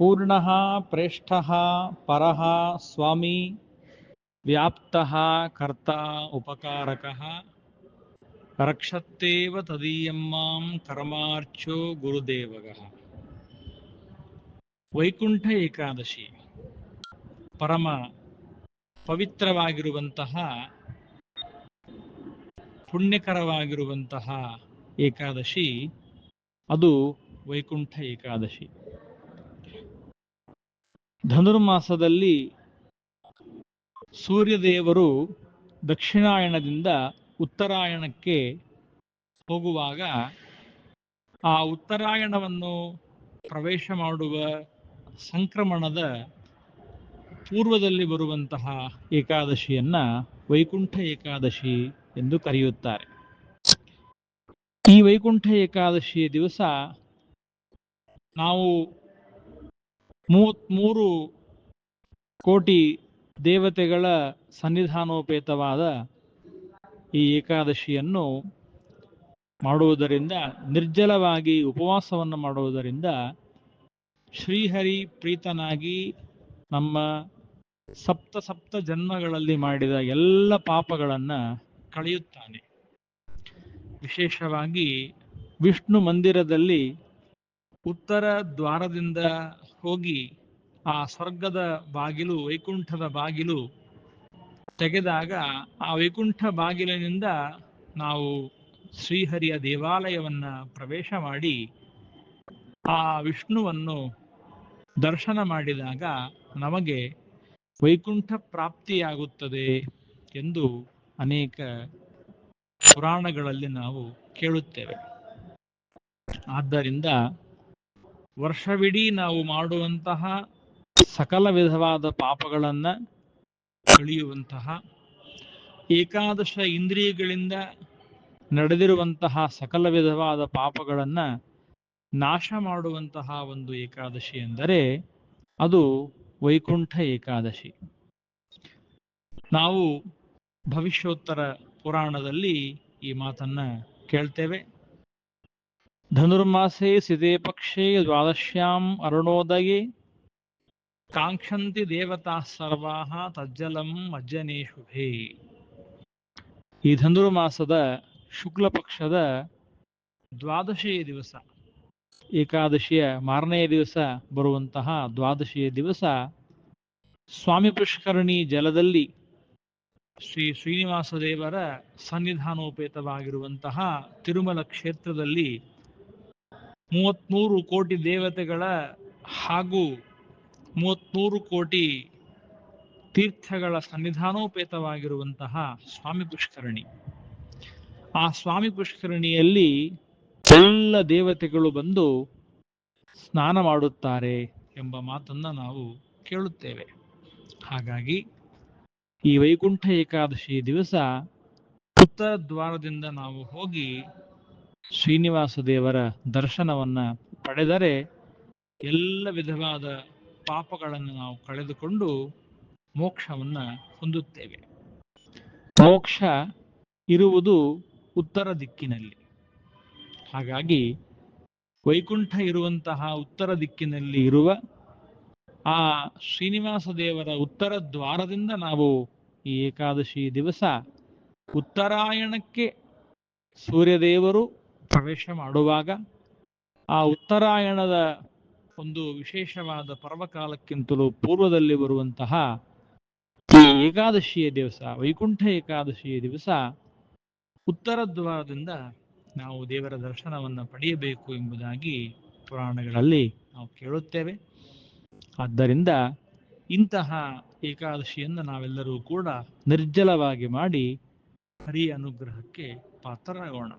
ಪೂರ್ಣಃ ಪ್ರೇಷ್ಠಃ ಪರಃ ಸ್ವಾಮಿ ವ್ಯಾಪ್ತಃ ಕರ್ತಾ ಉಪಕಾರಕಃ ರಕ್ಷತ್ತೇವ ತದೀಯಂ ಮಾಂ ಕರ್ಮಾರ್ಚೋ ಗುರುದೇವಗಃ. ವೈಕುಂಠ ಏಕಾದಶಿ ಪರಮ ಪವಿತ್ರವಾಗಿರುವಂತಹ ಪುಣ್ಯಕರವಾಗಿರುವಂತಹ ಏಕಾದಶಿ, ಅದು ವೈಕುಂಠ ಏಕಾದಶಿ. ಧನುರ್ಮಾಸದಲ್ಲಿ ಸೂರ್ಯದೇವರು ದಕ್ಷಿಣಾಯಣದಿಂದ ಉತ್ತರಾಯಣಕ್ಕೆ ಹೋಗುವಾಗ ಆ ಉತ್ತರಾಯಣವನ್ನು ಪ್ರವೇಶ ಮಾಡುವ ಸಂಕ್ರಮಣದ ಪೂರ್ವದಲ್ಲಿ ಬರುವಂತಹ ಏಕಾದಶಿಯನ್ನ ವೈಕುಂಠ ಏಕಾದಶಿ ಎಂದು ಕರೆಯುತ್ತಾರೆ. ಈ ವೈಕುಂಠ ಏಕಾದಶಿಯ ದಿವಸ ನಾವು 33 ಕೋಟಿ ದೇವತೆಗಳ ಸನ್ನಿಧಾನೋಪೇತವಾದ ಈ ಏಕಾದಶಿಯನ್ನು ಮಾಡುವುದರಿಂದ, ನಿರ್ಜಲವಾಗಿ ಉಪವಾಸವನ್ನು ಮಾಡುವುದರಿಂದ ಶ್ರೀಹರಿ ಪ್ರೀತನಾಗಿ ನಮ್ಮ ಸಪ್ತ ಜನ್ಮಗಳಲ್ಲಿ ಮಾಡಿದ ಎಲ್ಲ ಪಾಪಗಳನ್ನು ಕಳೆಯುತ್ತಾನೆ. ವಿಶೇಷವಾಗಿ ವಿಷ್ಣು ಮಂದಿರದಲ್ಲಿ ಉತ್ತರ ದ್ವಾರದಿಂದ ಹೋಗಿ ಆ ಸ್ವರ್ಗದ ಬಾಗಿಲು, ವೈಕುಂಠದ ಬಾಗಿಲು ತೆಗೆದಾಗ ಆ ವೈಕುಂಠ ಬಾಗಿಲಿನಿಂದ ನಾವು ಶ್ರೀಹರಿಯ ದೇವಾಲಯವನ್ನ ಪ್ರವೇಶ ಮಾಡಿ ಆ ವಿಷ್ಣುವನ್ನು ದರ್ಶನ ಮಾಡಿದಾಗ ನಮಗೆ ವೈಕುಂಠ ಪ್ರಾಪ್ತಿಯಾಗುತ್ತದೆ ಎಂದು ಅನೇಕ ಪುರಾಣಗಳಲ್ಲಿ ನಾವು ಕೇಳುತ್ತೇವೆ. ಆದ್ದರಿಂದ ವರ್ಷವಿಡೀ ನಾವು ಮಾಡುವಂತಹ ಸಕಲ ವಿಧವಾದ ಪಾಪಗಳನ್ನ ಕಳೆಯುವಂತಹ, ಏಕಾದಶ ಇಂದ್ರಿಯಗಳಿಂದ ನಡೆದಿರುವಂತಹ ಸಕಲ ವಿಧವಾದ ಪಾಪಗಳನ್ನ ನಾಶ ಮಾಡುವಂತಹ ಒಂದು ಏಕಾದಶಿ ಎಂದರೆ ಅದು ವೈಕುಂಠ ಏಕಾದಶಿ. ನಾವು ಭವಿಷ್ಯೋತ್ತರ ಪುರಾಣದಲ್ಲಿ ಈ ಮಾತನ್ನ ಕೇಳ್ತೇವೆ. ಧನುರ್ಮಾಸೆ ಸಿದೇ ಪಕ್ಷೇ ದ್ವಾದಶ್ಯಾಂ ಅರುಣೋದಯೇ ಕಾಂಕ್ಷಂತಿ ದೇವತಾ ಸರ್ವಾಹ ತಜ್ಜಲಂ ಮಜ್ಜನೇ ಶುಭೇ. ಈ ಧನುರ್ಮಾಸದ ಶುಕ್ಲ ಪಕ್ಷದ ದ್ವಾದಶಿಯ ದಿವಸ, ಏಕಾದಶಿಯ ಮಾರನೆಯ ದಿವಸ ಬರುವಂತಹ ದ್ವಾದಶಿಯ ದಿವಸ ಸ್ವಾಮಿ ಪುಷ್ಕರಣಿ ಜಲದಲ್ಲಿ ಶ್ರೀ ಶ್ರೀನಿವಾಸ ದೇವರ ಸನ್ನಿಧಾನೋಪೇತವಾಗಿರುವಂತಹ ತಿರುಮಲ ಕ್ಷೇತ್ರದಲ್ಲಿ 33 ಕೋಟಿ ದೇವತೆಗಳ ಹಾಗೂ 33 ಕೋಟಿ ತೀರ್ಥಗಳ ಸನ್ನಿಧಾನೋಪೇತವಾಗಿರುವಂತಹ ಸ್ವಾಮಿ ಪುಷ್ಕರಣಿ. ಆ ಸ್ವಾಮಿ ಪುಷ್ಕರಣಿಯಲ್ಲಿ ಎಲ್ಲ ದೇವತೆಗಳು ಬಂದು ಸ್ನಾನ ಮಾಡುತ್ತಾರೆ ಎಂಬ ಮಾತನ್ನ ನಾವು ಕೇಳುತ್ತೇವೆ. ಹಾಗಾಗಿ ಈ ವೈಕುಂಠ ಏಕಾದಶಿ ದಿವಸ ಉತ್ತರ ದ್ವಾರದಿಂದ ನಾವು ಹೋಗಿ ಶ್ರೀನಿವಾಸ ದೇವರ ದರ್ಶನವನ್ನ ಪಡೆದರೆ ಎಲ್ಲ ವಿಧವಾದ ಪಾಪಗಳನ್ನು ನಾವು ಕಳೆದುಕೊಂಡು ಮೋಕ್ಷವನ್ನ ಹೊಂದುತ್ತೇವೆ. ಮೋಕ್ಷ ಇರುವುದು ಉತ್ತರ ದಿಕ್ಕಿನಲ್ಲಿ. ಹಾಗಾಗಿ ವೈಕುಂಠ ಇರುವಂತಹ ಉತ್ತರ ದಿಕ್ಕಿನಲ್ಲಿ ಇರುವ ಆ ಶ್ರೀನಿವಾಸ ದೇವರ ಉತ್ತರ ದ್ವಾರದಿಂದ ನಾವು ಈ ಏಕಾದಶಿ ದಿವಸ ಉತ್ತರಾಯಣಕ್ಕೆ ಸೂರ್ಯದೇವರು ಪ್ರವೇಶ ಮಾಡುವಾಗ ಆ ಉತ್ತರಾಯಣದ ಒಂದು ವಿಶೇಷವಾದ ಪರ್ವಕಾಲಕ್ಕಿಂತಲೂ ಪೂರ್ವದಲ್ಲಿ ಬರುವಂತಹ ಈ ಏಕಾದಶಿಯ ದಿವಸ, ವೈಕುಂಠ ಏಕಾದಶಿಯ ದಿವಸ ಉತ್ತರ ದ್ವಾರದಿಂದ ನಾವು ದೇವರ ದರ್ಶನವನ್ನು ಪಡೆಯಬೇಕು ಎಂಬುದಾಗಿ ಪುರಾಣಗಳಲ್ಲಿ ನಾವು ಕೇಳುತ್ತೇವೆ. ಆದ್ದರಿಂದ ಇಂತಹ ಏಕಾದಶಿಯನ್ನು ನಾವೆಲ್ಲರೂ ಕೂಡ ನಿರ್ಜಲವಾಗಿ ಮಾಡಿ ಹರಿಯ ಅನುಗ್ರಹಕ್ಕೆ ಪಾತ್ರರಾಗೋಣ.